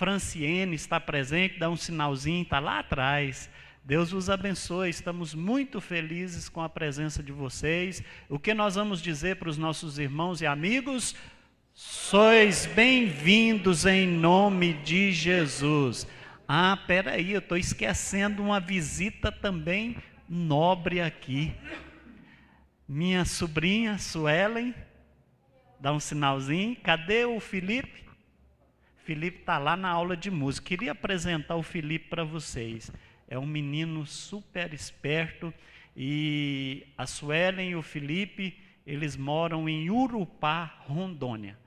Franciene está presente, dá um sinalzinho, está lá atrás. Deus os abençoe, estamos muito felizes com a presença de vocês. O que nós vamos dizer para os nossos irmãos e amigos? Sois bem-vindos em nome de Jesus. Ah, peraí, eu estou esquecendo uma visita também nobre aqui. Minha sobrinha, Suelen, dá um sinalzinho. Cadê o Felipe? Felipe está lá na aula de música. Queria apresentar o Felipe para vocês. É um menino super esperto. E a Suelen e o Felipe, eles moram em Urupá, Rondônia.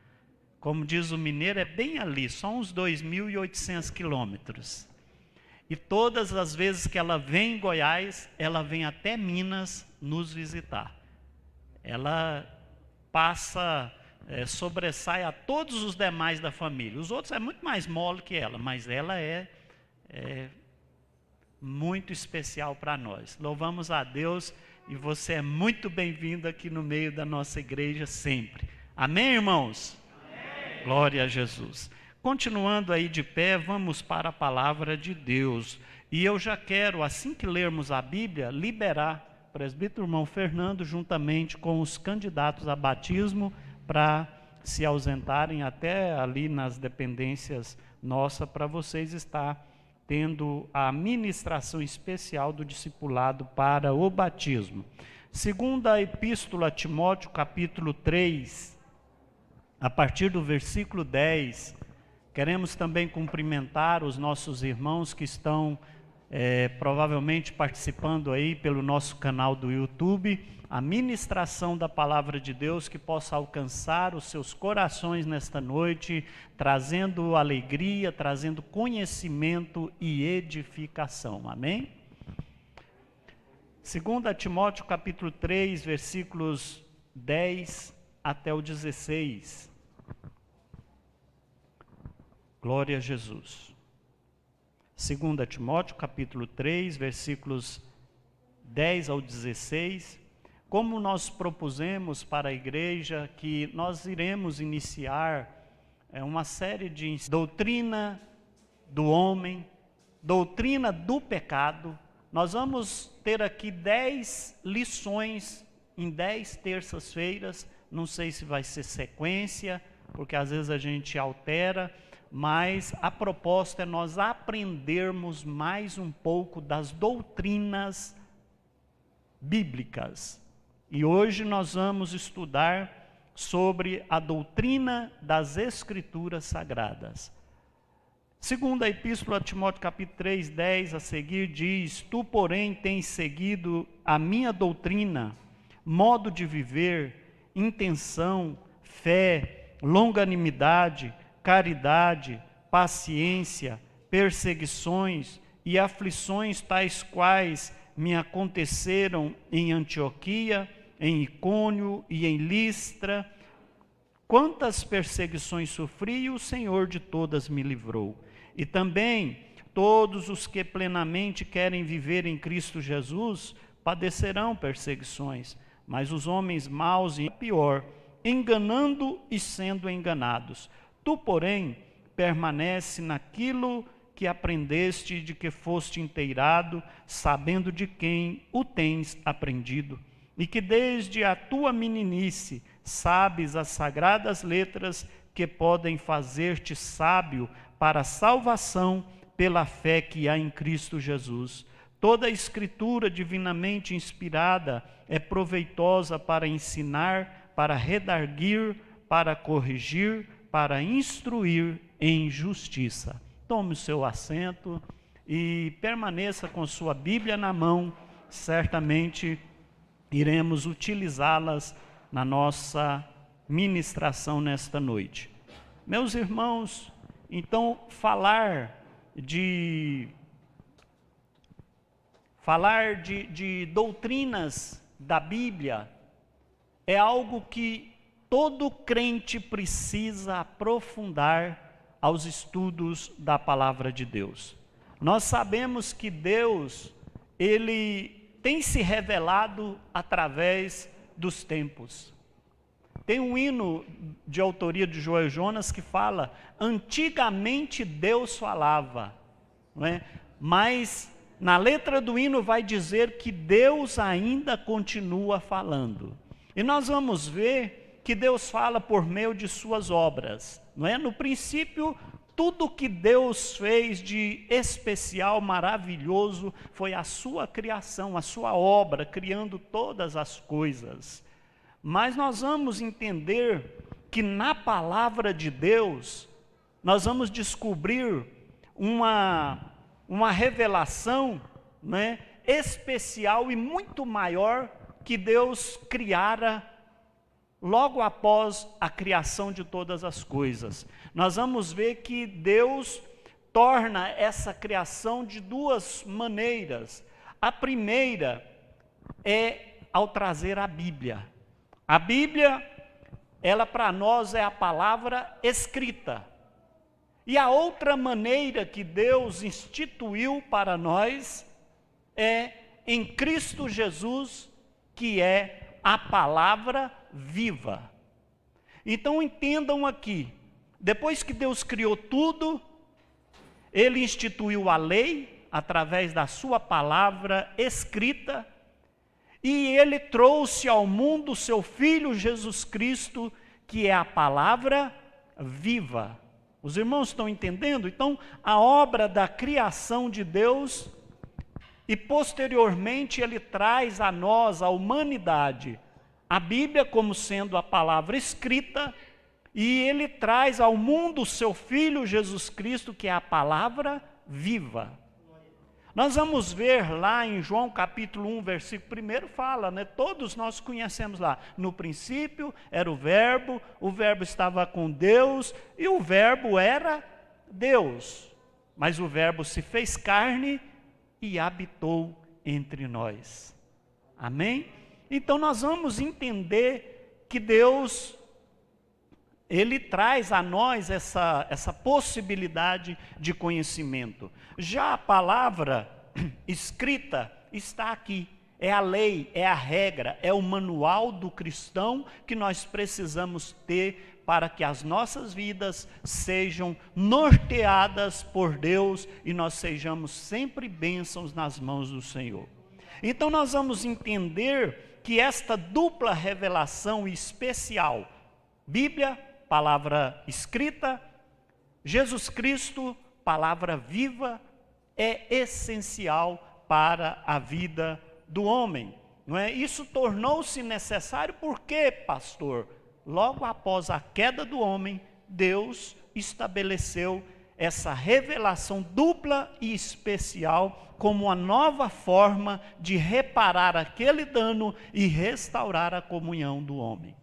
Como diz o mineiro, é bem ali, só uns 2.800 quilômetros. E todas as vezes que ela vem em Goiás, ela vem até Minas nos visitar. Ela passa, sobressai a todos os demais da família. Os outros é muito mais mole que ela, mas ela é muito especial para nós. Louvamos a Deus e você é muito bem-vindo aqui no meio da nossa igreja sempre. Amém, irmãos? Amém. Glória a Jesus. Continuando aí de pé, vamos para a palavra de Deus. E eu já quero, assim que lermos a Bíblia, liberar o presbítero irmão Fernando, juntamente com os candidatos a batismo, para se ausentarem até ali nas dependências nossas, para vocês estar tendo a ministração especial do discipulado para o batismo. Segunda a Epístola a Timóteo, capítulo 3, a partir do versículo 10, queremos também cumprimentar os nossos irmãos que estão provavelmente participando aí pelo nosso canal do YouTube, a ministração da palavra de Deus que possa alcançar os seus corações nesta noite, trazendo alegria, trazendo conhecimento e edificação. Amém? 2 Timóteo capítulo 3, versículos 10 até o 16. Glória a Jesus. 2 Timóteo capítulo 3, versículos 10 ao 16. Como nós propusemos para a igreja que nós iremos iniciar uma série de doutrina do homem, doutrina do pecado. Nós vamos ter aqui 10 lições em 10 terças-feiras. Não sei se vai ser sequência, porque às vezes a gente altera, mas a proposta é nós aprendermos mais um pouco das doutrinas bíblicas. E hoje nós vamos estudar sobre a doutrina das Escrituras Sagradas. Segunda Epístola a Timóteo capítulo 3, 10 a seguir diz: Tu, porém, tens seguido a minha doutrina, modo de viver, intenção, fé, longanimidade, caridade, paciência, perseguições e aflições tais quais me aconteceram em Antioquia, em Icônio e em Listra. Quantas perseguições sofri e o Senhor de todas me livrou. E também todos os que plenamente querem viver em Cristo Jesus padecerão perseguições, mas os homens maus e pior, enganando e sendo enganados. Tu, porém, permanece naquilo que aprendeste, de que foste inteirado, sabendo de quem o tens aprendido, e que desde a tua meninice sabes as sagradas letras que podem fazer-te sábio para a salvação pela fé que há em Cristo Jesus. Toda a Escritura divinamente inspirada é proveitosa para ensinar, para redarguir, para corrigir, para instruir em justiça. Tome o seu assento e permaneça com sua Bíblia na mão. Certamente iremos utilizá-las na nossa ministração nesta noite. Meus irmãos, então falar de doutrinas da Bíblia é algo que todo crente precisa aprofundar aos estudos da palavra de Deus. Nós sabemos que Deus, Ele tem se revelado através dos tempos. Tem um hino de autoria de Joel Jonas que fala: antigamente Deus falava, não é? Mas na letra do hino vai dizer que Deus ainda continua falando. E nós vamos ver que Deus fala por meio de suas obras, não é? No princípio, tudo que Deus fez de especial, maravilhoso, foi a sua criação, a sua obra, criando todas as coisas. Mas nós vamos entender que na palavra de Deus, nós vamos descobrir uma revelação, né, especial e muito maior que Deus criara logo após a criação de todas as coisas. Nós vamos ver que Deus torna essa criação de duas maneiras. A primeira é ao trazer a Bíblia. A Bíblia, ela para nós é a palavra escrita. E a outra maneira que Deus instituiu para nós é em Cristo Jesus, que é a palavra viva. Então entendam aqui, depois que Deus criou tudo, Ele instituiu a lei através da sua palavra escrita, e Ele trouxe ao mundo o seu Filho Jesus Cristo, que é a palavra viva. Os irmãos estão entendendo? Então, a obra da criação de Deus, e posteriormente Ele traz a nós, a humanidade, a Bíblia como sendo a palavra escrita, e Ele traz ao mundo o seu Filho Jesus Cristo, que é a palavra viva. Nós vamos ver lá em João capítulo 1, versículo 1, fala, né? Todos nós conhecemos lá, no princípio era o verbo estava com Deus, e o verbo era Deus. Mas o verbo se fez carne e habitou entre nós. Amém? Então nós vamos entender que Deus, Ele traz a nós essa possibilidade de conhecimento. Já a palavra escrita está aqui, é a lei, é a regra, é o manual do cristão que nós precisamos ter para que as nossas vidas sejam norteadas por Deus e nós sejamos sempre bênçãos nas mãos do Senhor. Então nós vamos entender que esta dupla revelação especial, Bíblia, palavra escrita, Jesus Cristo, palavra viva, é essencial para a vida do homem, não é? Isso tornou-se necessário porque, pastor, logo após a queda do homem, Deus estabeleceu essa revelação dupla e especial como uma nova forma de reparar aquele dano e restaurar a comunhão do homem.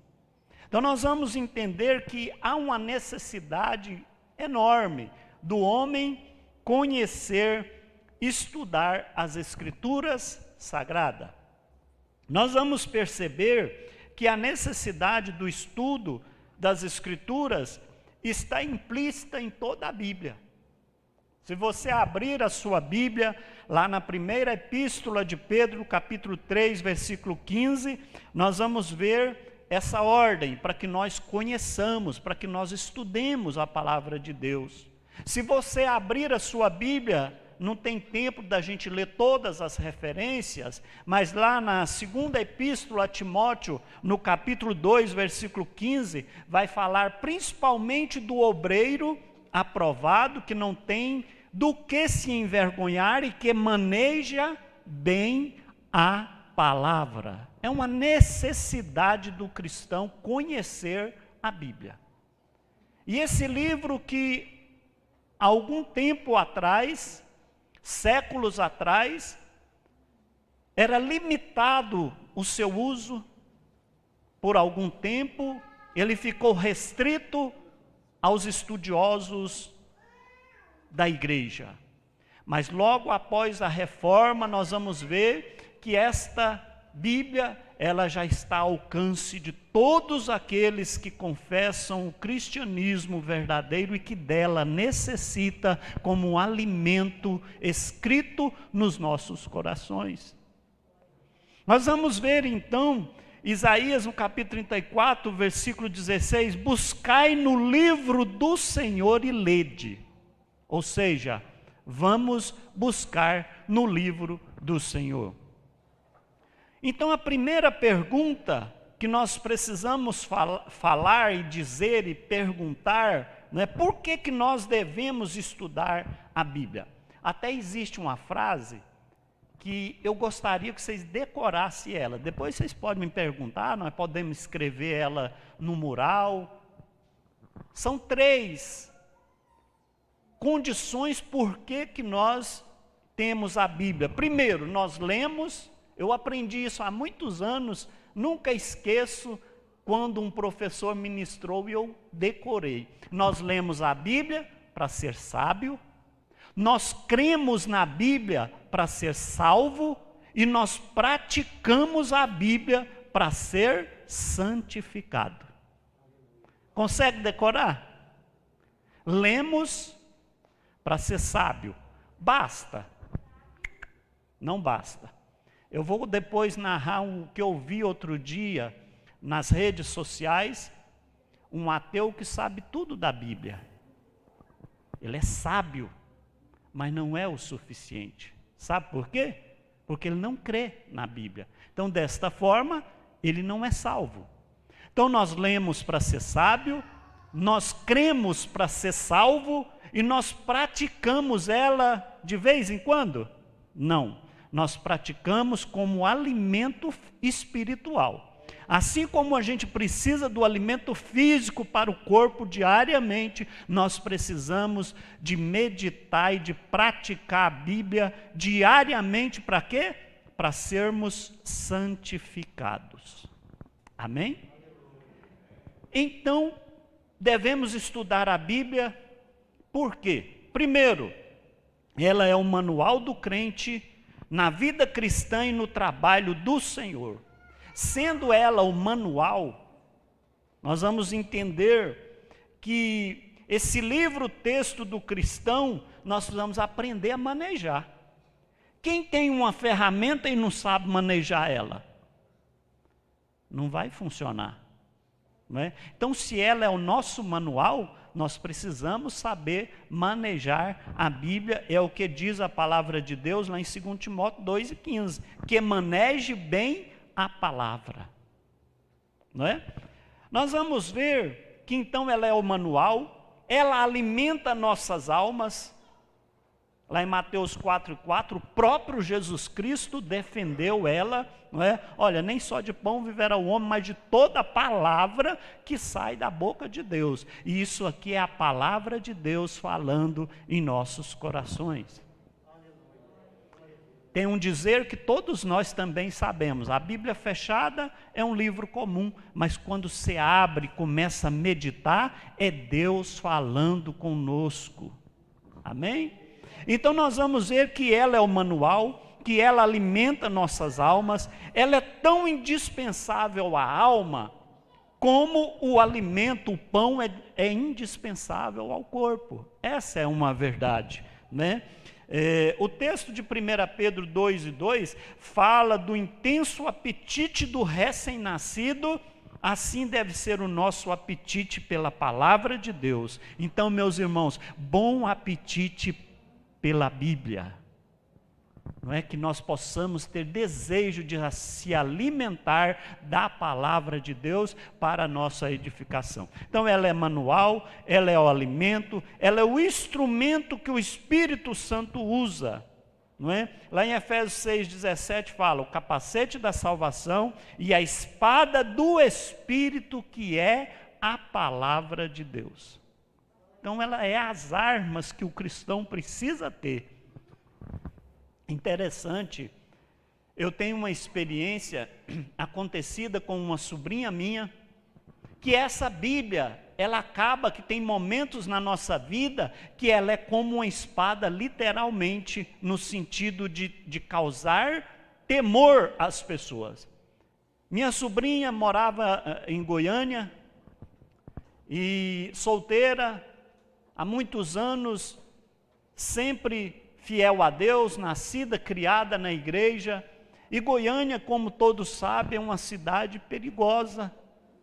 Então nós vamos entender que há uma necessidade enorme do homem conhecer, estudar as Escrituras Sagradas. Nós vamos perceber que a necessidade do estudo das Escrituras está implícita em toda a Bíblia. Se você abrir a sua Bíblia, lá na primeira epístola de Pedro, capítulo 3, versículo 15, nós vamos ver essa ordem para que nós conheçamos, para que nós estudemos a palavra de Deus. Se você abrir a sua Bíblia, não tem tempo da gente ler todas as referências, mas lá na segunda epístola a Timóteo, no capítulo 2, versículo 15, vai falar principalmente do obreiro aprovado, que não tem do que se envergonhar e que maneja bem a palavra. É uma necessidade do cristão conhecer a Bíblia. E esse livro que há algum tempo atrás, séculos atrás, era limitado o seu uso por algum tempo, ele ficou restrito aos estudiosos da igreja. Mas logo após a reforma, nós vamos ver que esta Bíblia, ela já está ao alcance de todos aqueles que confessam o cristianismo verdadeiro e que dela necessita como um alimento escrito nos nossos corações. Nós vamos ver então Isaías, no capítulo 34, versículo 16, buscai no livro do Senhor e lede. Ou seja, vamos buscar no livro do Senhor. Então a primeira pergunta que nós precisamos falar e dizer e perguntar, né, por que nós devemos estudar a Bíblia? Até existe uma frase que eu gostaria que vocês decorassem ela. Depois vocês podem me perguntar, nós podemos escrever ela no mural. São 3 condições por que nós temos a Bíblia. Primeiro, nós lemos, eu aprendi isso há muitos anos, nunca esqueço quando um professor ministrou e eu decorei. Nós lemos a Bíblia para ser sábio, nós cremos na Bíblia para ser salvo e nós praticamos a Bíblia para ser santificado. Consegue decorar? Lemos para ser sábio. Basta? Não basta. Eu vou depois narrar o que eu vi outro dia nas redes sociais, um ateu que sabe tudo da Bíblia. Ele é sábio, mas não é o suficiente. Sabe por quê? Porque ele não crê na Bíblia. Então, desta forma, ele não é salvo. Então, nós lemos para ser sábio, nós cremos para ser salvo e nós praticamos ela de vez em quando? Não. Nós praticamos como alimento espiritual. Assim como a gente precisa do alimento físico para o corpo diariamente, nós precisamos de meditar e de praticar a Bíblia diariamente para quê? Para sermos santificados. Amém? Então, devemos estudar a Bíblia, por quê? Primeiro, ela é o manual do crente na vida cristã e no trabalho do Senhor. Sendo ela o manual, nós vamos entender que esse livro-texto do cristão, nós precisamos aprender a manejar. Quem tem uma ferramenta e não sabe manejar ela, não vai funcionar. Não é? Então, se ela é o nosso manual, nós precisamos saber manejar a Bíblia, é o que diz a palavra de Deus lá em 2 Timóteo 2,15, que maneje bem a palavra, não é? Nós vamos ver que então ela é o manual, ela alimenta nossas almas. Lá em Mateus 4,4, o próprio Jesus Cristo defendeu ela, não é? Olha, nem só de pão viverá o homem, mas de toda a palavra que sai da boca de Deus. E isso aqui é a palavra de Deus falando em nossos corações. Tem um dizer que todos nós também sabemos, a Bíblia fechada é um livro comum, mas quando você abre e começa a meditar, é Deus falando conosco. Amém? Então nós vamos ver que ela é o manual, que ela alimenta nossas almas, ela é tão indispensável à alma, como o alimento, o pão é indispensável ao corpo. Essa é uma verdade, né? O texto de 1 Pedro 2,2 fala do intenso apetite do recém-nascido, assim deve ser o nosso apetite pela palavra de Deus. Então, meus irmãos, bom apetite pela Bíblia. Não é que nós possamos ter desejo de se alimentar da palavra de Deus para a nossa edificação. Então ela é manual, ela é o alimento, ela é o instrumento que o Espírito Santo usa. Não é? Lá em Efésios 6,17 fala, o capacete da salvação e a espada do Espírito, que é a palavra de Deus. Então ela é as armas que o cristão precisa ter. Interessante, eu tenho uma experiência acontecida com uma sobrinha minha, que essa Bíblia, ela acaba que tem momentos na nossa vida que ela é como uma espada, literalmente, no sentido de causar temor às pessoas. Minha sobrinha morava em Goiânia, e solteira, há muitos anos, sempre fiel a Deus, nascida, criada na igreja, E Goiânia, como todos sabem, é uma cidade perigosa.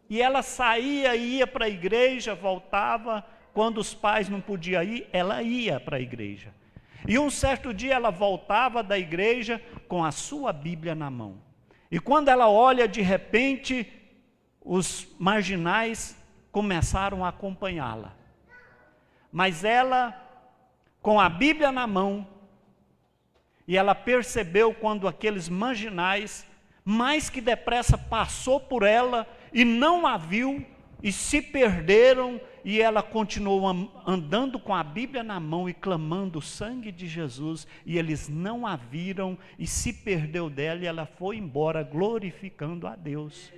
E ela saía e ia para a igreja, voltava. Quando os pais não podiam ir, ela ia para a igreja. E um certo dia ela voltava da igreja com a sua Bíblia na mão. E quando ela olha, de repente, os marginais começaram a acompanhá-la. Mas ela, com a Bíblia na mão, e ela percebeu quando aqueles marginais, mais que depressa, passou por ela e não a viu, e se perderam, e ela continuou andando com a Bíblia na mão e clamando o sangue de Jesus, e eles não a viram, e se perdeu dela, e ela foi embora glorificando a Deus.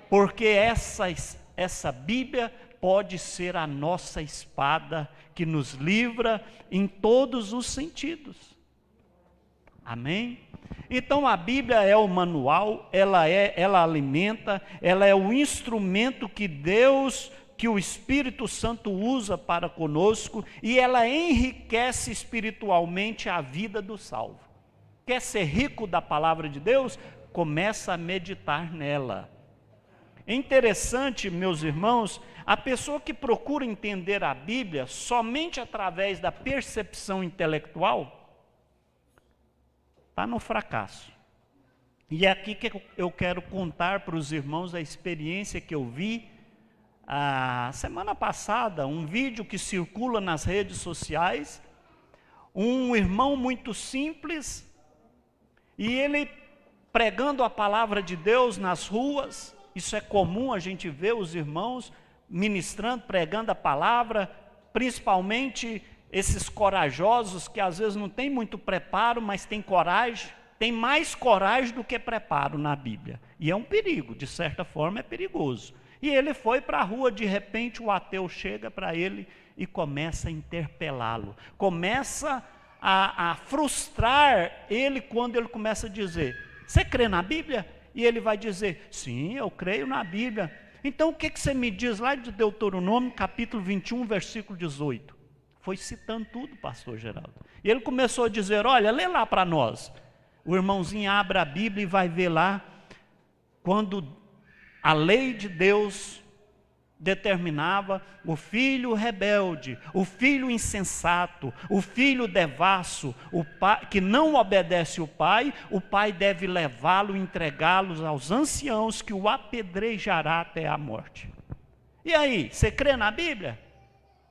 Porque essa Bíblia pode ser a nossa espada, que nos livra em todos os sentidos. Amém? Então a Bíblia é o manual, ela alimenta, ela é o instrumento que o Espírito Santo usa para conosco, e ela enriquece espiritualmente a vida do salvo. Quer ser rico da palavra de Deus? Começa a meditar nela. É interessante, meus irmãos, a pessoa que procura entender a Bíblia somente através da percepção intelectual, está no fracasso. E é aqui que eu quero contar para os irmãos a experiência que eu vi a semana passada, um vídeo que circula nas redes sociais, um irmão muito simples, e ele pregando a palavra de Deus nas ruas. Isso é comum, a gente vê os irmãos ministrando, pregando a palavra, principalmente esses corajosos que às vezes não têm muito preparo, mas têm coragem, tem mais coragem do que preparo na Bíblia. E é um perigo, de certa forma é perigoso. E ele foi para a rua, de repente o ateu chega para ele e começa a interpelá-lo. Começa a frustrar ele quando ele começa a dizer: você crê na Bíblia? E ele vai dizer: sim, eu creio na Bíblia. Então o que você me diz lá de Deuteronômio, capítulo 21, versículo 18? Foi citando tudo, pastor Geraldo. E ele começou a dizer: olha, lê lá para nós. O irmãozinho abre a Bíblia e vai ver lá, quando a lei de Deus determinava o filho rebelde, o filho insensato, o filho devasso, o pai que não obedece o pai deve levá-lo e entregá-lo aos anciãos, que o apedrejará até a morte. E aí, você crê na Bíblia?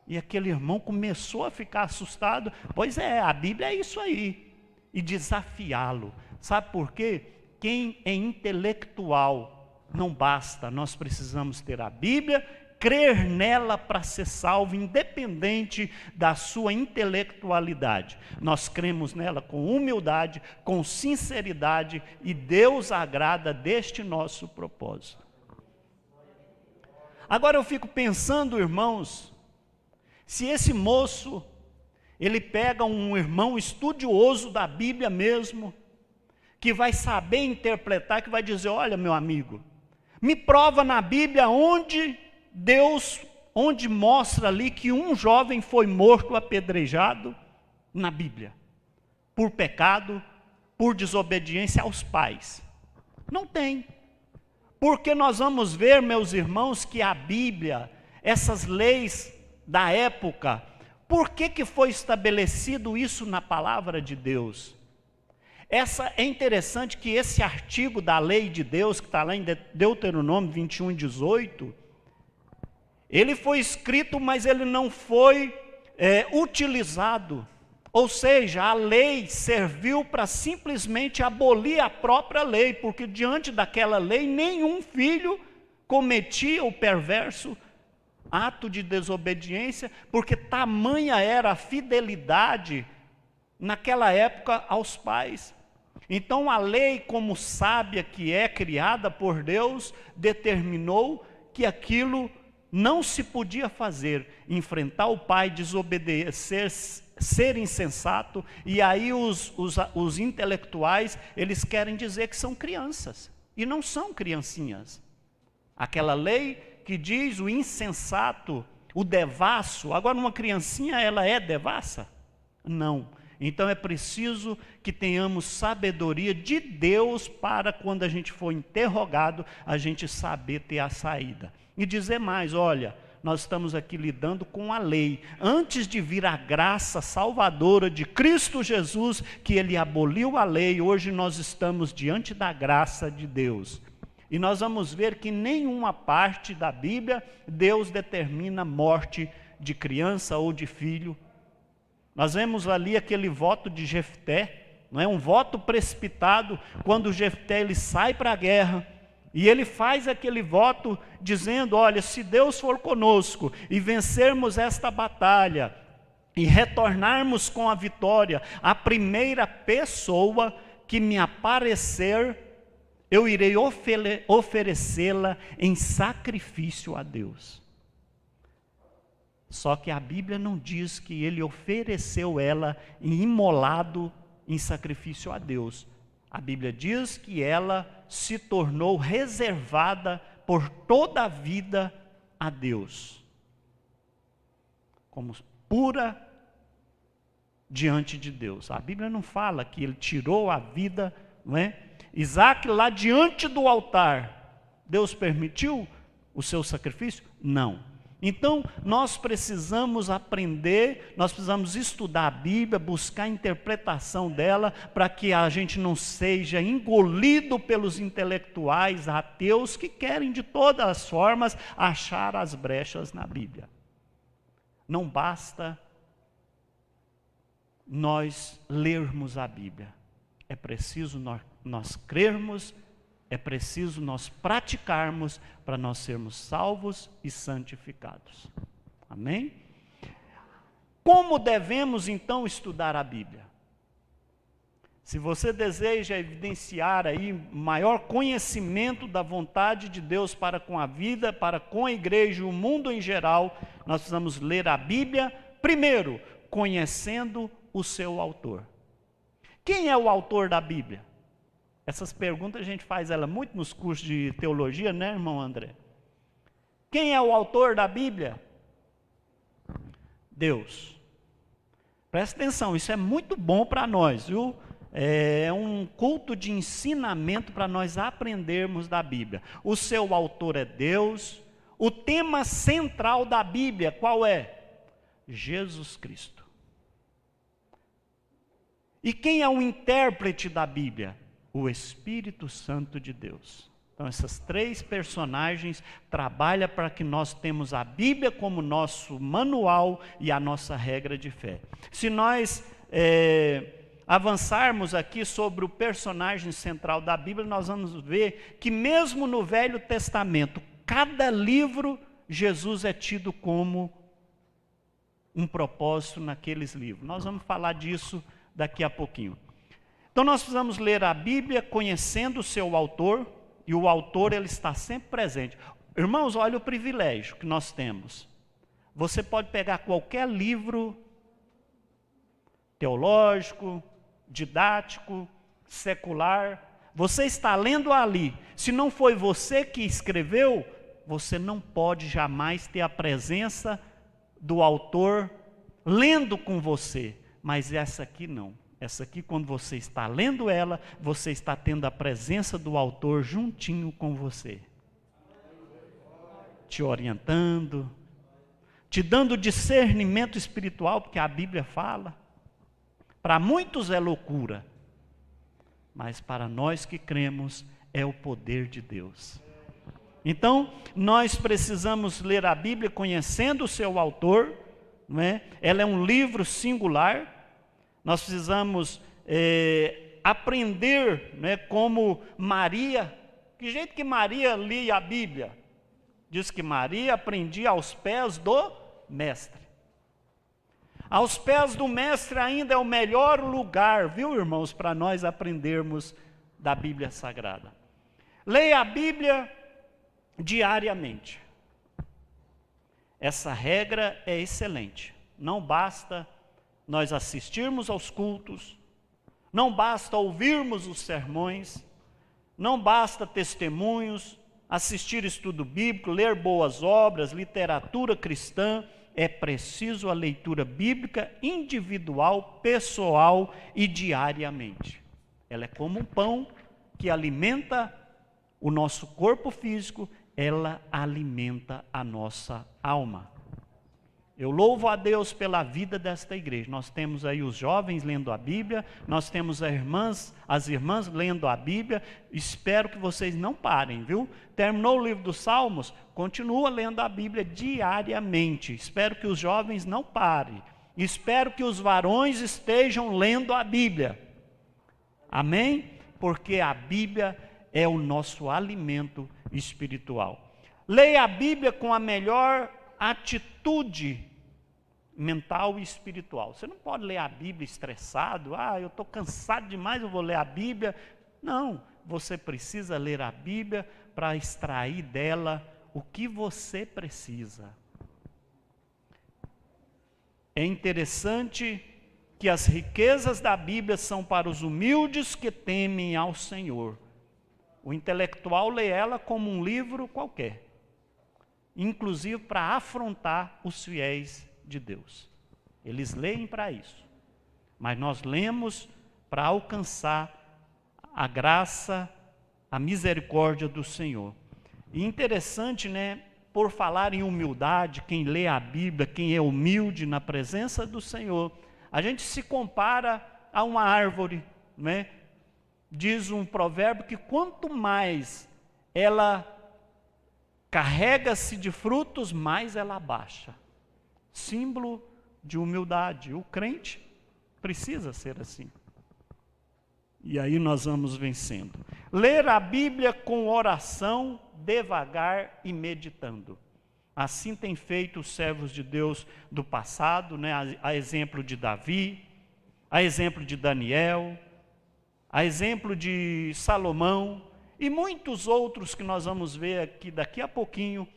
E aquele irmão começou a ficar assustado. Pois é, a Bíblia é isso aí. E desafiá-lo. Sabe por quê? Quem é intelectual não basta, nós precisamos ter a Bíblia, crer nela para ser salvo, independente da sua intelectualidade. Nós cremos nela com humildade, com sinceridade, e Deus agrada deste nosso propósito. Agora eu fico pensando, irmãos, se esse moço, ele pega um irmão estudioso da Bíblia mesmo, que vai saber interpretar, que vai dizer: olha, meu amigo, me prova na Bíblia onde mostra ali que um jovem foi morto apedrejado na Bíblia, por pecado, por desobediência aos pais. Não tem. Porque nós vamos ver, meus irmãos, que a Bíblia, essas leis da época, por que foi estabelecido isso na palavra de Deus? É interessante que esse artigo da lei de Deus, que está lá em Deuteronômio 21, 18, ele foi escrito, mas ele não foi utilizado. Ou seja, a lei serviu para simplesmente abolir a própria lei, porque diante daquela lei, nenhum filho cometia o perverso ato de desobediência, porque tamanha era a fidelidade naquela época aos pais. Então a lei, como sábia que é, criada por Deus, determinou que aquilo não se podia fazer, enfrentar o pai, desobedecer, ser insensato. E aí os intelectuais, eles querem dizer que são crianças, e não são criancinhas. Aquela lei que diz o insensato, o devasso. Agora, uma criancinha, ela é devassa? Não. Então é preciso que tenhamos sabedoria de Deus para quando a gente for interrogado, a gente saber ter a saída. E dizer mais, olha, nós estamos aqui lidando com a lei. Antes de vir a graça salvadora de Cristo Jesus, que Ele aboliu a lei, hoje nós estamos diante da graça de Deus. E nós vamos ver que em nenhuma parte da Bíblia, Deus determina morte de criança ou de filho. Nós vemos ali aquele voto de Jefté, não é? Um voto precipitado, quando Jefté ele sai para a guerra, e ele faz aquele voto dizendo, olha, se Deus for conosco e vencermos esta batalha, e retornarmos com a vitória, a primeira pessoa que me aparecer, eu irei oferecê-la em sacrifício a Deus. Só que a Bíblia não diz que ele ofereceu ela em imolado em sacrifício a Deus. A Bíblia diz que ela se tornou reservada por toda a vida a Deus, como pura diante de Deus. A Bíblia não fala que ele tirou a vida, não é? Isaac lá diante do altar, Deus permitiu o seu sacrifício? Não. Então, nós precisamos aprender, nós precisamos estudar a Bíblia, buscar a interpretação dela, para que a gente não seja engolido pelos intelectuais ateus que querem de todas as formas achar as brechas na Bíblia. Não basta nós lermos a Bíblia, é preciso nós crermos, é preciso nós praticarmos para nós sermos salvos e santificados. Amém? Como devemos então estudar a Bíblia? Se você deseja evidenciar aí maior conhecimento da vontade de Deus para com a vida, para com a igreja e o mundo em geral, nós precisamos ler a Bíblia, primeiro, conhecendo o seu autor. Quem é o autor da Bíblia? Essas perguntas a gente faz ela muito nos cursos de teologia, né, irmão André? Quem é o autor da Bíblia? Deus. Presta atenção, isso é muito bom para nós, viu? É um culto de ensinamento para nós aprendermos da Bíblia. O seu autor é Deus. O tema central da Bíblia, qual é? Jesus Cristo. E quem é o intérprete da Bíblia? O Espírito Santo de Deus. Então essas três personagens trabalham para que nós temos a Bíblia como nosso manual e a nossa regra de fé. Se nós avançarmos aqui sobre o personagem central da Bíblia, nós vamos ver que mesmo no Velho Testamento, cada livro, Jesus é tido como um propósito naqueles livros. Nós vamos falar disso daqui a pouquinho. Então nós precisamos ler a Bíblia conhecendo o seu autor, e o autor ele está sempre presente. Irmãos, olha o privilégio que nós temos. Você pode pegar qualquer livro teológico, didático, secular, você está lendo ali. Se não foi você que escreveu, você não pode jamais ter a presença do autor lendo com você. Mas essa aqui não. Essa aqui, quando você está lendo ela, você está tendo a presença do autor juntinho com você. Te orientando, te dando discernimento espiritual, porque a Bíblia fala. Para muitos é loucura, mas para nós que cremos é o poder de Deus. Então, nós precisamos ler a Bíblia conhecendo o seu autor, não é? Ela é um livro singular. Nós precisamos aprender, né, como Maria. Que jeito que Maria lia a Bíblia? Diz que Maria aprendia aos pés do Mestre. Aos pés do Mestre ainda é o melhor lugar, viu, irmãos, para nós aprendermos da Bíblia Sagrada. Leia a Bíblia diariamente. Essa regra é excelente. Não basta nós assistirmos aos cultos, não basta ouvirmos os sermões, não basta testemunhos, assistir estudo bíblico, ler boas obras, literatura cristã, é preciso a leitura bíblica individual, pessoal e diariamente. Ela é como um pão que alimenta o nosso corpo físico, ela alimenta a nossa alma. Eu louvo a Deus pela vida desta igreja. Nós temos aí os jovens lendo a Bíblia, nós temos as irmãs lendo a Bíblia. Espero que vocês não parem, viu? Terminou o livro dos Salmos, continua lendo a Bíblia diariamente. Espero que os jovens não parem. Espero que os varões estejam lendo a Bíblia. Amém? Porque a Bíblia é o nosso alimento espiritual. Leia a Bíblia com a melhor atitude mental e espiritual. Você não pode ler a Bíblia estressado, eu estou cansado demais, eu vou ler a Bíblia. Não, você precisa ler a Bíblia para extrair dela o que você precisa. É interessante que as riquezas da Bíblia são para os humildes que temem ao Senhor. O intelectual lê ela como um livro qualquer, inclusive para afrontar os fiéis de Deus. Eles leem para isso, mas nós lemos para alcançar a graça, a misericórdia do Senhor. E interessante, né, por falar em humildade, quem lê a Bíblia, quem é humilde na presença do Senhor, a gente se compara a uma árvore, né? Diz um provérbio que quanto mais ela carrega-se de frutos, mais ela baixa. Símbolo de humildade. O crente precisa ser assim. E aí nós vamos vencendo. Ler a Bíblia com oração, devagar e meditando. Assim tem feito os servos de Deus do passado, né? A exemplo de Davi, a exemplo de Daniel, a exemplo de Salomão e muitos outros que nós vamos ver aqui daqui a pouquinho,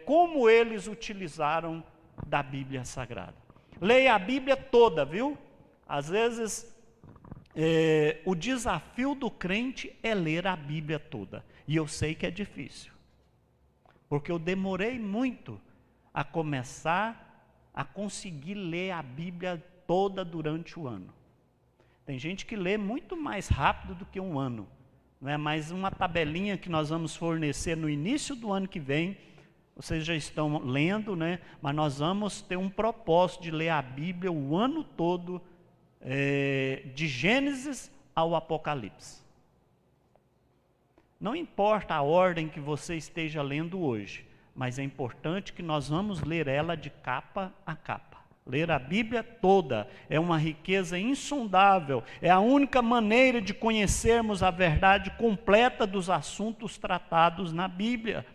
como eles utilizaram da Bíblia Sagrada. Leia a Bíblia toda, viu? Às vezes, o desafio do crente é ler a Bíblia toda. E eu sei que é difícil. Porque eu demorei muito a começar a conseguir ler a Bíblia toda durante o ano. Tem gente que lê muito mais rápido do que um ano. Não é mais uma tabelinha que nós vamos fornecer no início do ano que vem. Vocês já estão lendo, né? Mas nós vamos ter um propósito de ler a Bíblia o ano todo, de Gênesis ao Apocalipse. Não importa a ordem que você esteja lendo hoje, mas é importante que nós vamos ler ela de capa a capa. Ler a Bíblia toda é uma riqueza insondável, é a única maneira de conhecermos a verdade completa dos assuntos tratados na Bíblia.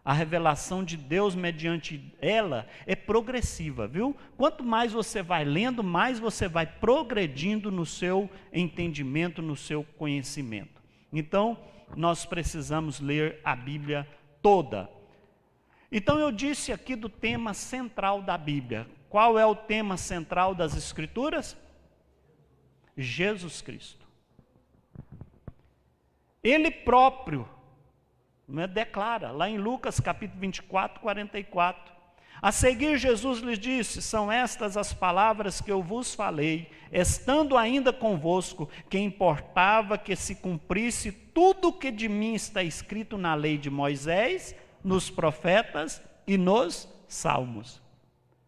A revelação de Deus mediante ela é progressiva, viu? Quanto mais você vai lendo, mais você vai progredindo no seu entendimento, no seu conhecimento. Então, nós precisamos ler a Bíblia toda. Então, eu disse aqui do tema central da Bíblia. Qual é o tema central das Escrituras? Jesus Cristo. Ele próprio declara, lá em Lucas capítulo 24, 44. A seguir Jesus lhes disse, são estas as palavras que eu vos falei, estando ainda convosco, que importava que se cumprisse tudo o que de mim está escrito na lei de Moisés, nos profetas e nos salmos.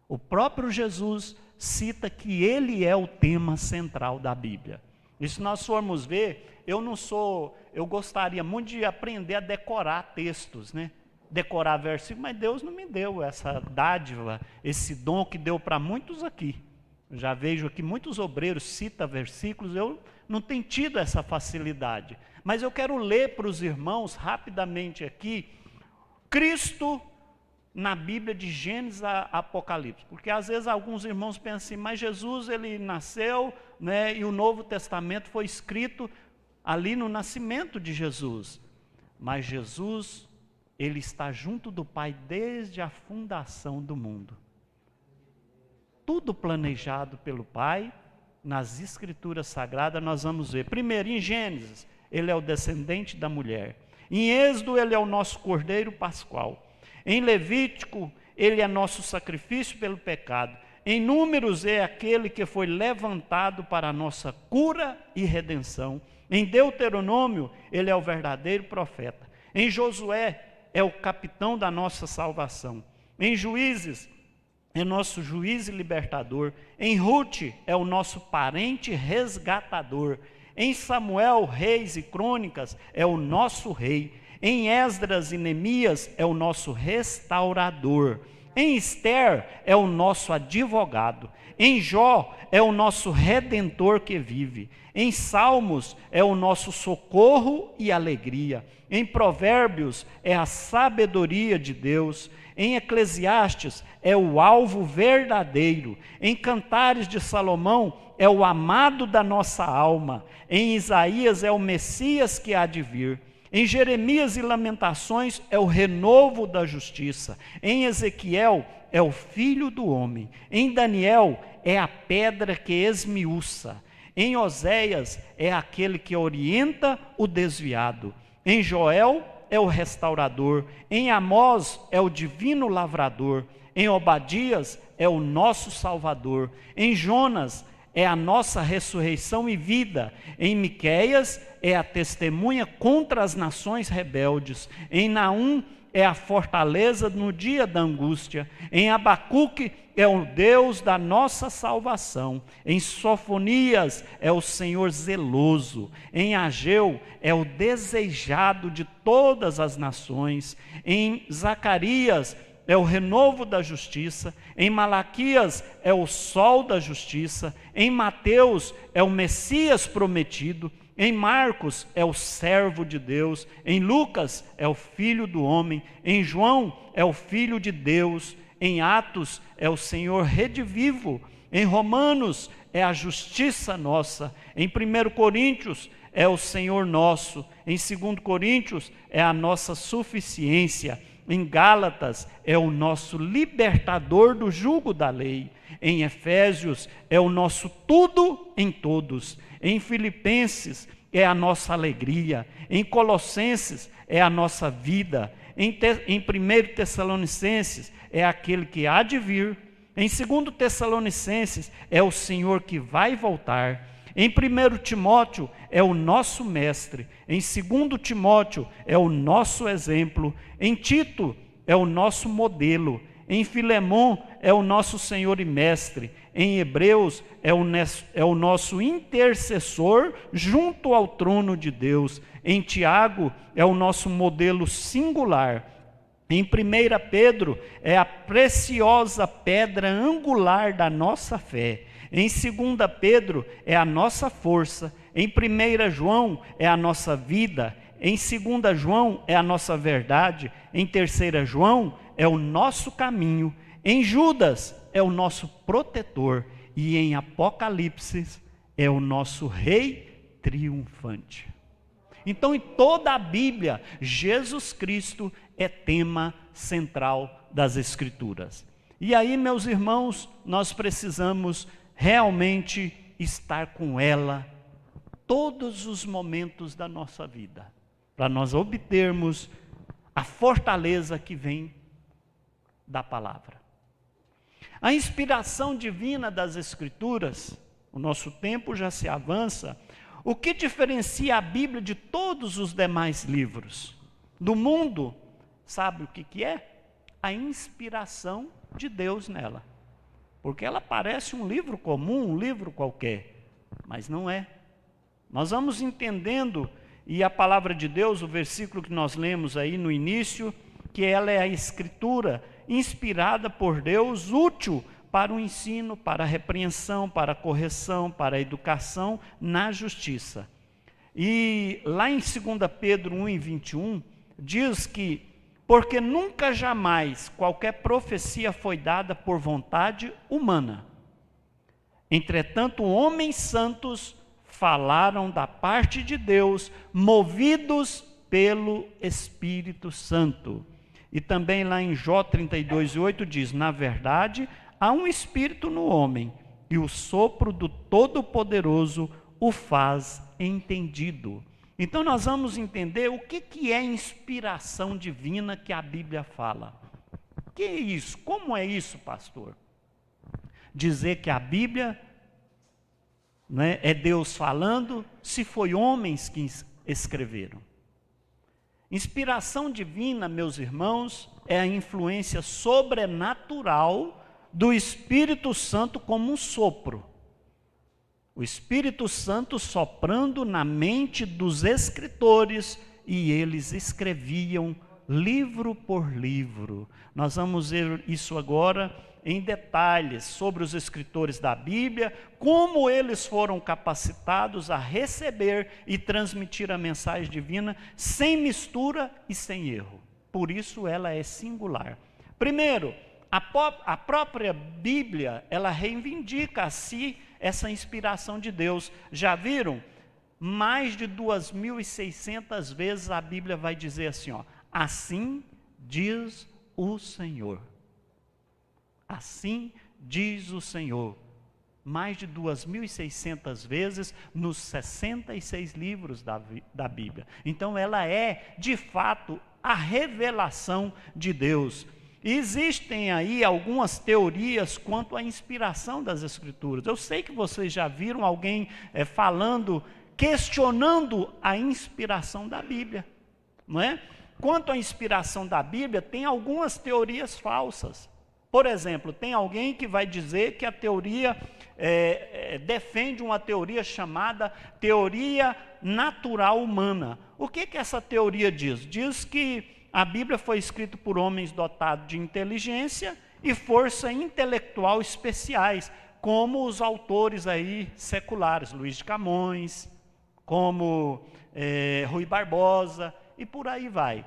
O próprio Jesus cita que ele é o tema central da Bíblia. E se nós formos ver, eu gostaria muito de aprender a decorar textos, né? Decorar versículos, mas Deus não me deu essa dádiva, esse dom que deu para muitos aqui. Eu já vejo aqui muitos obreiros citam versículos, eu não tenho tido essa facilidade. Mas eu quero ler para os irmãos rapidamente aqui, Cristo na Bíblia de Gênesis a Apocalipse, porque às vezes alguns irmãos pensam assim, mas Jesus ele nasceu, né, e o Novo Testamento foi escrito ali no nascimento de Jesus, mas Jesus, ele está junto do Pai desde a fundação do mundo, tudo planejado pelo Pai, nas Escrituras Sagradas nós vamos ver, primeiro em Gênesis, ele é o descendente da mulher, em Êxodo ele é o nosso Cordeiro Pascual, em Levítico, ele é nosso sacrifício pelo pecado. Em Números é aquele que foi levantado para a nossa cura e redenção. Em Deuteronômio, ele é o verdadeiro profeta. Em Josué, é o capitão da nossa salvação. Em Juízes, é nosso juiz e libertador. Em Ruth, é o nosso parente resgatador. Em Samuel, Reis e Crônicas, é o nosso rei. Em Esdras e Neemias, é o nosso restaurador. Em Esther, é o nosso advogado. Em Jó, é o nosso redentor que vive. Em Salmos, é o nosso socorro e alegria. Em Provérbios, é a sabedoria de Deus. Em Eclesiastes, é o alvo verdadeiro. Em Cantares de Salomão, é o amado da nossa alma. Em Isaías, é o Messias que há de vir. Em Jeremias e Lamentações, é o renovo da justiça. Em Ezequiel, é o Filho do Homem. Em Daniel, é a pedra que esmiuça. Em Oséias, é aquele que orienta o desviado. Em Joel, é o restaurador. Em Amós, é o divino lavrador. Em Obadias, é o nosso Salvador. Em Jonas, é a nossa ressurreição e vida. Em Miqueias, é a testemunha contra as nações rebeldes. Em Naum, é a fortaleza no dia da angústia. Em Abacuque, é o Deus da nossa salvação. Em Sofonias, é o Senhor zeloso. Em Ageu, é o desejado de todas as nações. Em Zacarias, é o renovo da justiça. Em Malaquias, é o sol da justiça. Em Mateus, é o Messias prometido. Em Marcos, é o servo de Deus. Em Lucas, é o Filho do homem. Em João, é o Filho de Deus. Em Atos, é o Senhor redivivo. Em Romanos, é a justiça nossa. Em 1 Coríntios, é o Senhor nosso. Em 2 Coríntios, é a nossa suficiência. Em Gálatas, é o nosso libertador do jugo da lei. Em Efésios, é o nosso tudo em todos. Em Filipenses, é a nossa alegria. Em Colossenses, é a nossa vida. Em 1 Tessalonicenses, é aquele que há de vir. Em 2 Tessalonicenses, é o Senhor que vai voltar. Em 1 Timóteo, é o nosso mestre. Em 2 Timóteo, é o nosso exemplo. Em Tito, é o nosso modelo. Em Filemon, é o nosso Senhor e mestre. Em Hebreus, é o nosso intercessor junto ao trono de Deus. Em Tiago, é o nosso modelo singular. Em 1 Pedro, é a preciosa pedra angular da nossa fé. Em 2 Pedro, é a nossa força. Em 1 João, é a nossa vida. Em 2 João, é a nossa verdade. Em 3 João, é o nosso caminho. Em Judas, é o nosso protetor. E em Apocalipse, é o nosso rei triunfante. Então, em toda a Bíblia, Jesus Cristo é tema central das Escrituras. E aí, meus irmãos, nós precisamos realmente estar com ela todos os momentos da nossa vida, para nós obtermos a fortaleza que vem da palavra. A inspiração divina das Escrituras, o nosso tempo já se avança. O que diferencia a Bíblia de todos os demais livros do mundo, sabe o que é? A inspiração de Deus nela. Porque ela parece um livro comum, um livro qualquer, mas não é. Nós vamos entendendo, e a palavra de Deus, o versículo que nós lemos aí no início, que ela é a Escritura inspirada por Deus, útil para o ensino, para a repreensão, para a correção, para a educação na justiça. E lá em 2 Pedro 1:21, diz que, porque nunca jamais qualquer profecia foi dada por vontade humana. Entretanto, homens santos falaram da parte de Deus, movidos pelo Espírito Santo. E também lá em Jó 32:8 diz, na verdade, há um espírito no homem, e o sopro do Todo-Poderoso o faz entendido. Então nós vamos entender o que é inspiração divina que a Bíblia fala. que é isso? Como é isso, pastor? Dizer que a Bíblia, né, é Deus falando, se foi homens que escreveram. Inspiração divina, meus irmãos, é a influência sobrenatural do Espírito Santo como um sopro. O Espírito Santo soprando na mente dos escritores, e eles escreviam livro por livro. Nós vamos ver isso agora em detalhes sobre os escritores da Bíblia, como eles foram capacitados a receber e transmitir a mensagem divina sem mistura e sem erro. Por isso ela é singular. Primeiro, a própria Bíblia, ela reivindica a si essa inspiração de Deus. Já viram? Mais de 2.600 vezes a Bíblia vai dizer assim, ó, assim diz o Senhor. Assim diz o Senhor. Mais de 2.600 vezes nos 66 livros da Bíblia. Então ela é, de fato, a revelação de Deus. Existem aí algumas teorias quanto à inspiração das Escrituras. Eu sei que vocês já viram alguém falando, questionando a inspiração da Bíblia, não é? Quanto à inspiração da Bíblia, tem algumas teorias falsas. Por exemplo, tem alguém que vai dizer que a teoria defende uma teoria chamada teoria natural humana. O que essa teoria diz? Diz que a Bíblia foi escrita por homens dotados de inteligência e força intelectual especiais, como os autores aí seculares, Luís de Camões, como Rui Barbosa, e por aí vai.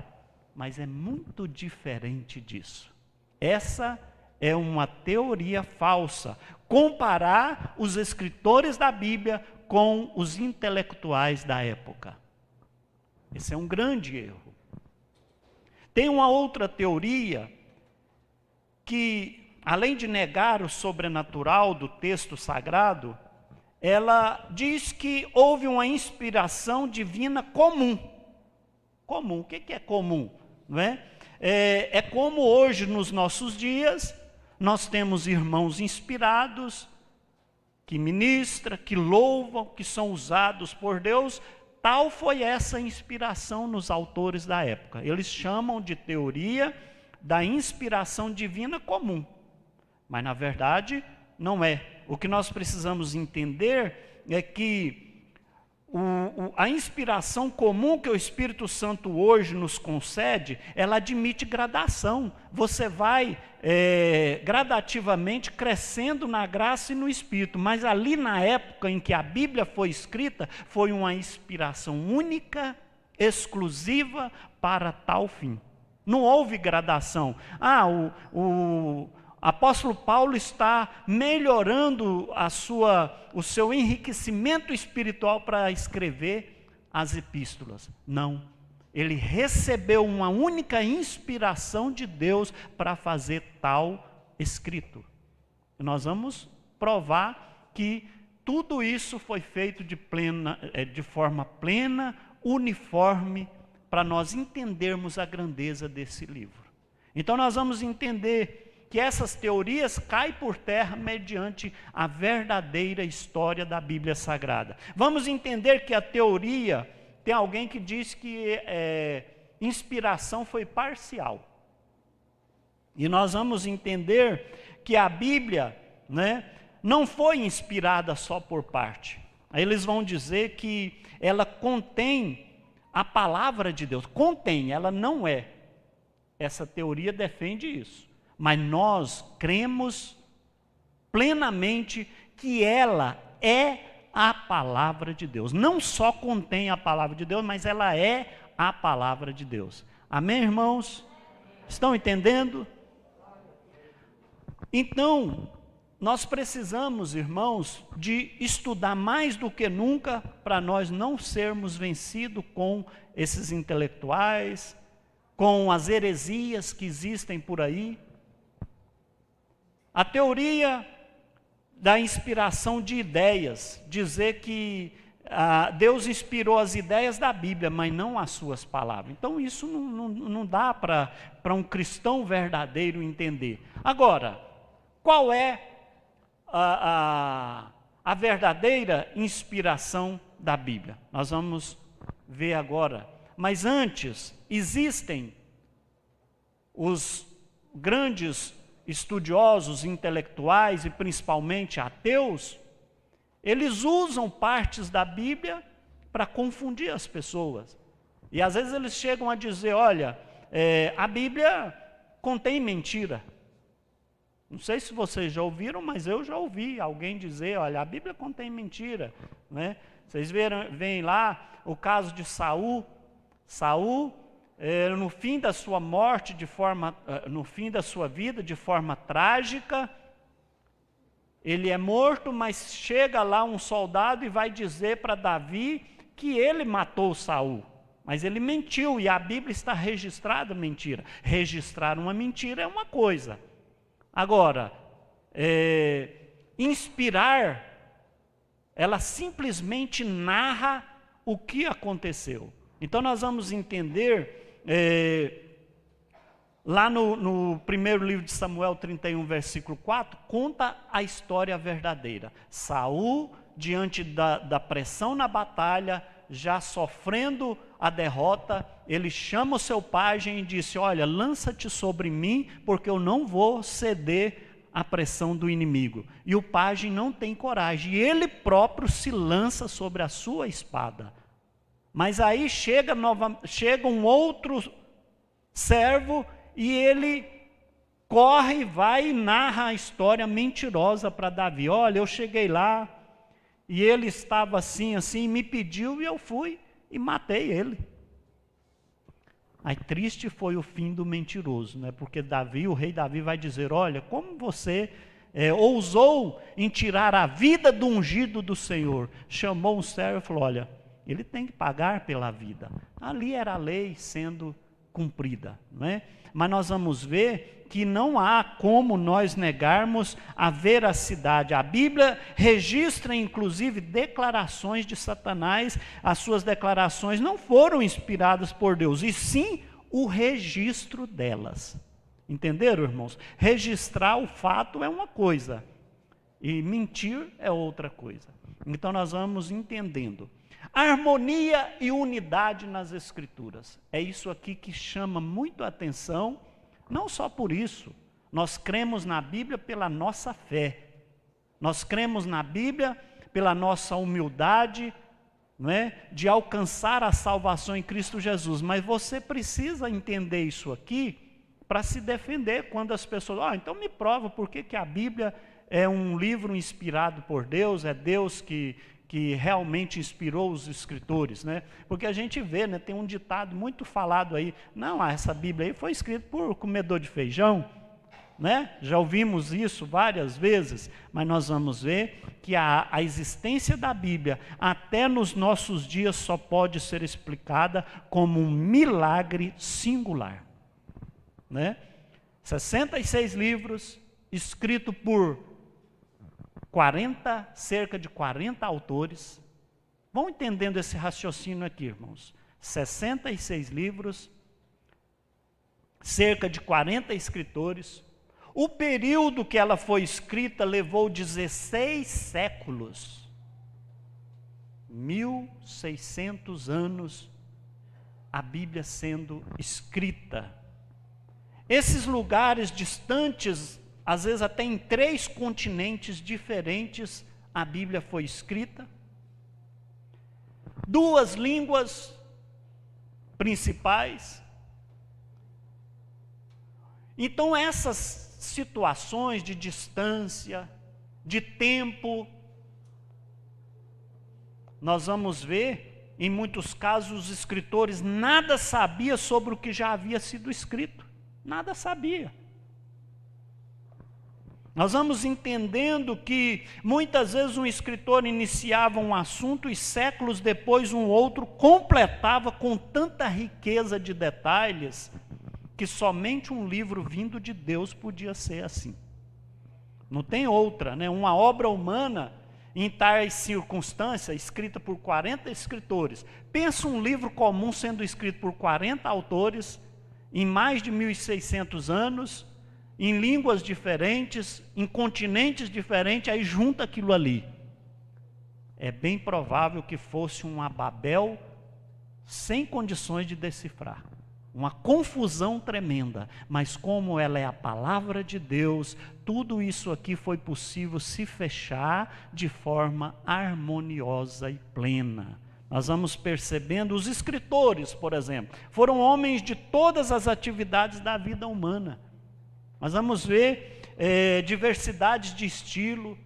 Mas é muito diferente disso. Essa é uma teoria falsa. Comparar os escritores da Bíblia com os intelectuais da época. Esse é um grande erro. Tem uma outra teoria que, além de negar o sobrenatural do texto sagrado, ela diz que houve uma inspiração divina comum. Comum, o que é comum? Não é? É como hoje, nos nossos dias, nós temos irmãos inspirados, que ministram, que louvam, que são usados por Deus. Tal foi essa inspiração nos autores da época. Eles chamam de teoria da inspiração divina comum. Mas, na verdade, não é. O que nós precisamos entender é que a inspiração comum que o Espírito Santo hoje nos concede, ela admite gradação. Você vai gradativamente crescendo na graça e no Espírito. Mas ali na época em que a Bíblia foi escrita, foi uma inspiração única, exclusiva para tal fim. Não houve gradação. O apóstolo Paulo está melhorando o seu enriquecimento espiritual para escrever as epístolas. Não. Ele recebeu uma única inspiração de Deus para fazer tal escrito. Nós vamos provar que tudo isso foi feito de forma plena, uniforme, para nós entendermos a grandeza desse livro. Então nós vamos entender que essas teorias caem por terra mediante a verdadeira história da Bíblia Sagrada. Vamos entender que a teoria, tem alguém que diz que inspiração foi parcial. E nós vamos entender que a Bíblia, né, não foi inspirada só por parte. Aí eles vão dizer que ela contém a palavra de Deus. Contém, ela não é. Essa teoria defende isso. Mas nós cremos plenamente que ela é a palavra de Deus. Não só contém a palavra de Deus, mas ela é a palavra de Deus. Amém, irmãos? Estão entendendo? Então, nós precisamos, irmãos, de estudar mais do que nunca para nós não sermos vencidos com esses intelectuais, com as heresias que existem por aí. A teoria da inspiração de ideias, dizer que Deus inspirou as ideias da Bíblia, mas não as suas palavras. Então isso não dá para um cristão verdadeiro entender. Agora, qual é a verdadeira inspiração da Bíblia? Nós vamos ver agora. Mas antes, existem os grandes estudiosos intelectuais e principalmente ateus. Eles usam partes da Bíblia para confundir as pessoas. E às vezes eles chegam a dizer, olha, a Bíblia contém mentira. Não sei se vocês já ouviram, mas eu já ouvi alguém dizer, olha, a Bíblia contém mentira. Né? Vocês veem lá o caso de Saul. Saul, no fim da sua morte, no fim da sua vida, de forma trágica, ele é morto, mas chega lá um soldado e vai dizer para Davi que ele matou Saul. Mas ele mentiu, e a Bíblia está registrada mentira. Registrar uma mentira é uma coisa. Agora, inspirar, ela simplesmente narra o que aconteceu. Então nós vamos entender, lá no primeiro livro de Samuel 31, versículo 4, conta a história verdadeira. Saul, diante da pressão na batalha, já sofrendo a derrota, ele chama o seu pajem e disse, olha, lança-te sobre mim, porque eu não vou ceder à pressão do inimigo. E o pajem não tem coragem, e ele próprio se lança sobre a sua espada. Mas aí chega um outro servo, e ele corre, vai e narra a história mentirosa para Davi. Olha, eu cheguei lá, e ele estava assim, me pediu, e eu fui e matei ele. Aí triste foi o fim do mentiroso, né? Porque o rei Davi vai dizer, olha, como você ousou em tirar a vida do ungido do Senhor. Chamou um servo e falou, olha, ele tem que pagar pela vida. Ali era a lei sendo cumprida, não é? Mas nós vamos ver que não há como nós negarmos a veracidade. A Bíblia registra, inclusive, declarações de Satanás. As suas declarações não foram inspiradas por Deus, e sim o registro delas. Entenderam, irmãos? Registrar o fato é uma coisa, e mentir é outra coisa. Então nós vamos entendendo. Harmonia e unidade nas Escrituras. É isso aqui que chama muito a atenção, não só por isso. Nós cremos na Bíblia pela nossa fé. Nós cremos na Bíblia pela nossa humildade, não é? De alcançar a salvação em Cristo Jesus. Mas você precisa entender isso aqui para se defender quando as pessoas... então me prova por que a Bíblia é um livro inspirado por Deus, é Deus que realmente inspirou os escritores, né? Porque a gente vê, né, tem um ditado muito falado aí, não, essa Bíblia aí foi escrita por comedor de feijão, né? Já ouvimos isso várias vezes, mas nós vamos ver que a existência da Bíblia, até nos nossos dias, só pode ser explicada como um milagre singular, né? 66 livros, escrito por cerca de 40 autores. Vão entendendo esse raciocínio aqui, irmãos. 66 livros, cerca de 40 escritores. O período que ela foi escrita levou 16 séculos. 1600 anos a Bíblia sendo escrita. Esses lugares distantes, às vezes até em 3 continentes diferentes, a Bíblia foi escrita. 2 línguas principais. Então essas situações de distância, de tempo, nós vamos ver, em muitos casos, os escritores nada sabiam sobre o que já havia sido escrito. Nada sabia. Nós vamos entendendo que muitas vezes um escritor iniciava um assunto e séculos depois um outro completava com tanta riqueza de detalhes que somente um livro vindo de Deus podia ser assim. Não tem outra, né? Uma obra humana, em tais circunstâncias, escrita por 40 escritores. Pensa um livro comum sendo escrito por 40 autores, em mais de 1.600 anos, em línguas diferentes, em continentes diferentes, aí junta aquilo ali. É bem provável que fosse uma Babel sem condições de decifrar. Uma confusão tremenda, mas como ela é a palavra de Deus, tudo isso aqui foi possível se fechar de forma harmoniosa e plena. Nós vamos percebendo, os escritores, por exemplo, foram homens de todas as atividades da vida humana. Nós vamos ver diversidades de estilo.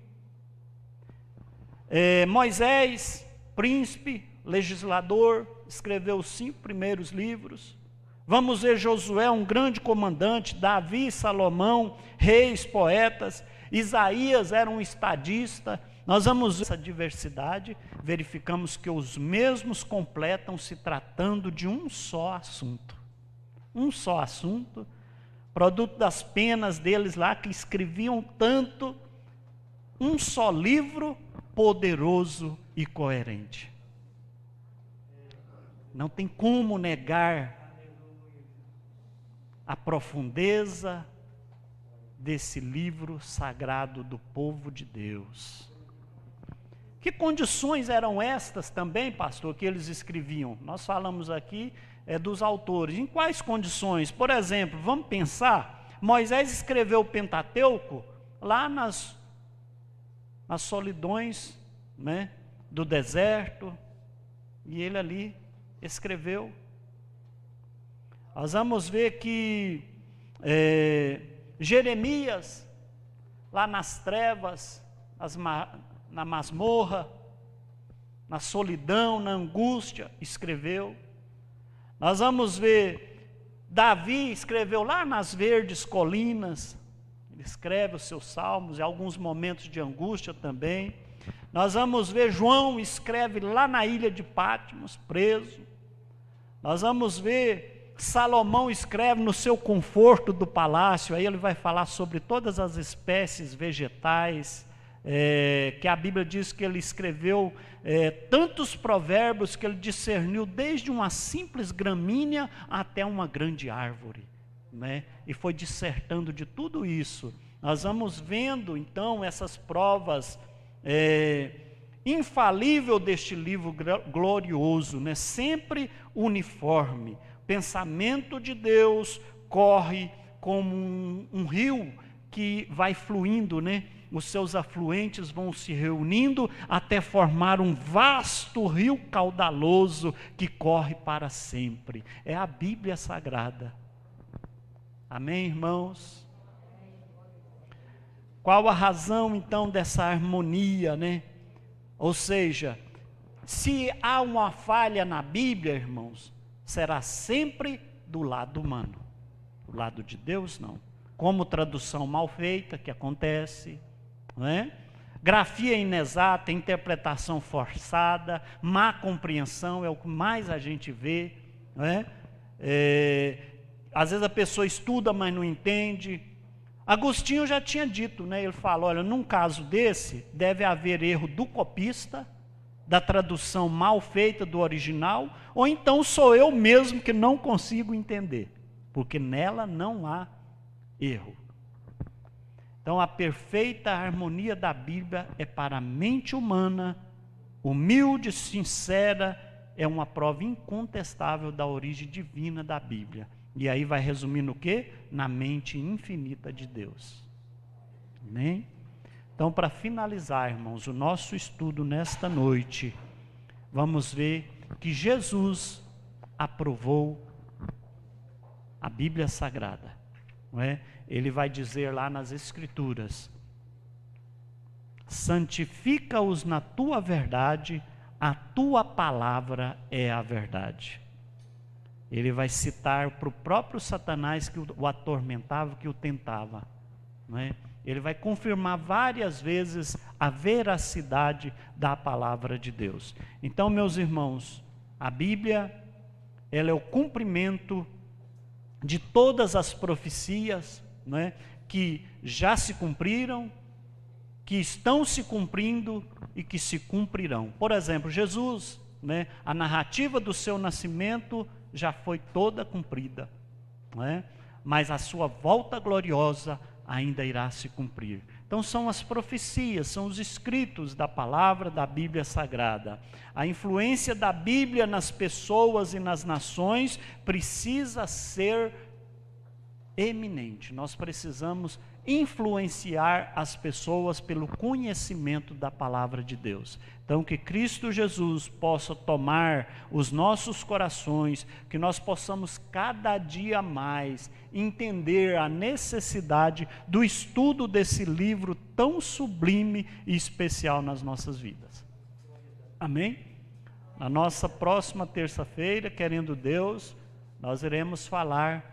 Moisés, príncipe, legislador, escreveu os 5 primeiros livros. Vamos ver Josué, um grande comandante, Davi, Salomão, reis, poetas, Isaías era um estadista. Nós vamos ver essa diversidade, verificamos que os mesmos completam se tratando de um só assunto. Um só assunto, produto das penas deles lá que escreviam tanto, um só livro poderoso e coerente. Não tem como negar a profundeza desse livro sagrado do povo de Deus. Que condições eram estas também, pastor, que eles escreviam? Nós falamos aqui dos autores. Em quais condições? Por exemplo, vamos pensar, Moisés escreveu o Pentateuco lá nas solidões, né, do deserto, e ele ali escreveu. Nós vamos ver que Jeremias, lá nas trevas, na masmorra, na solidão, na angústia, escreveu. Nós vamos ver Davi escreveu lá nas verdes colinas, ele escreve os seus salmos, e alguns momentos de angústia também. Nós vamos ver João escreve lá na ilha de Patmos, preso. Nós vamos ver Salomão escreve no seu conforto do palácio, aí ele vai falar sobre todas as espécies vegetais, que a Bíblia diz que ele escreveu tantos provérbios que ele discerniu desde uma simples gramínea até uma grande árvore, né? E foi dissertando de tudo isso. Nós vamos vendo então essas provas infalível deste livro glorioso, né? Sempre uniforme. Pensamento de Deus corre como um rio que vai fluindo, né? Os seus afluentes vão se reunindo até formar um vasto rio caudaloso que corre para sempre. É a Bíblia Sagrada. Amém, irmãos? Qual a razão então dessa harmonia, né? Ou seja, se há uma falha na Bíblia, irmãos, será sempre do lado humano. Do lado de Deus, não. Como tradução mal feita, que acontece, não é? Grafia inexata, interpretação forçada, má compreensão, é o que mais a gente vê, não é? Às vezes a pessoa estuda, mas não entende. Agostinho já tinha dito, né? Ele fala, olha, num caso desse, deve haver erro do copista, da tradução mal feita do original, ou então sou eu mesmo que não consigo entender, porque nela não há erro. Então a perfeita harmonia da Bíblia é para a mente humana, humilde, sincera, é uma prova incontestável da origem divina da Bíblia. E aí vai resumir no quê? Na mente infinita de Deus. Amém? Então, para finalizar, irmãos, o nosso estudo nesta noite, vamos ver que Jesus aprovou a Bíblia Sagrada, não é? Ele vai dizer lá nas Escrituras: santifica-os na tua verdade, a tua palavra é a verdade. Ele vai citar para o próprio Satanás que o atormentava, que o tentava, não é? Ele vai confirmar várias vezes a veracidade da palavra de Deus. Então, meus irmãos, a Bíblia, ela é o cumprimento de todas as profecias, não é? Que já se cumpriram, que estão se cumprindo e que se cumprirão. Por exemplo, Jesus, né, a narrativa do seu nascimento já foi toda cumprida, né? Mas a sua volta gloriosa ainda irá se cumprir. Então são as profecias, são os escritos da palavra da Bíblia Sagrada. A influência da Bíblia nas pessoas e nas nações precisa ser eminente. Nós precisamos influenciar as pessoas pelo conhecimento da palavra de Deus. Então, que Cristo Jesus possa tomar os nossos corações, que nós possamos cada dia mais entender a necessidade do estudo desse livro tão sublime e especial nas nossas vidas. Amém? Na nossa próxima terça-feira, querendo Deus, nós iremos falar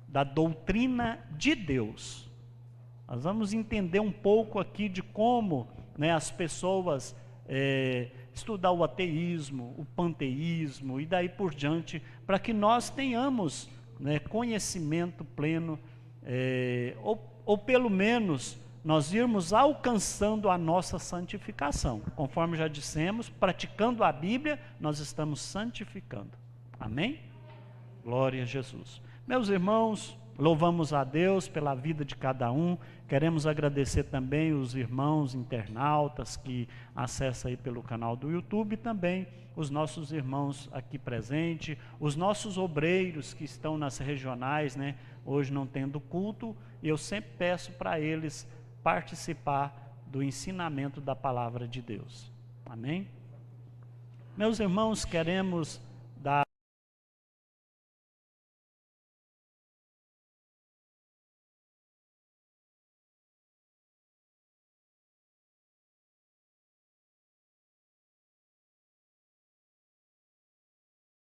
da doutrina de Deus. Nós vamos entender um pouco aqui de como, né, as pessoas estudar o ateísmo, o panteísmo e daí por diante, para que nós tenhamos, né, conhecimento pleno, ou pelo menos nós irmos alcançando a nossa santificação. Conforme já dissemos, praticando a Bíblia, nós estamos santificando. Amém? Glória a Jesus. Meus irmãos, louvamos a Deus pela vida de cada um. Queremos agradecer também os irmãos internautas que acessam aí pelo canal do YouTube, e também os nossos irmãos aqui presentes, os nossos obreiros que estão nas regionais, né, hoje não tendo culto, e eu sempre peço para eles participar do ensinamento da palavra de Deus. Amém? Meus irmãos, queremos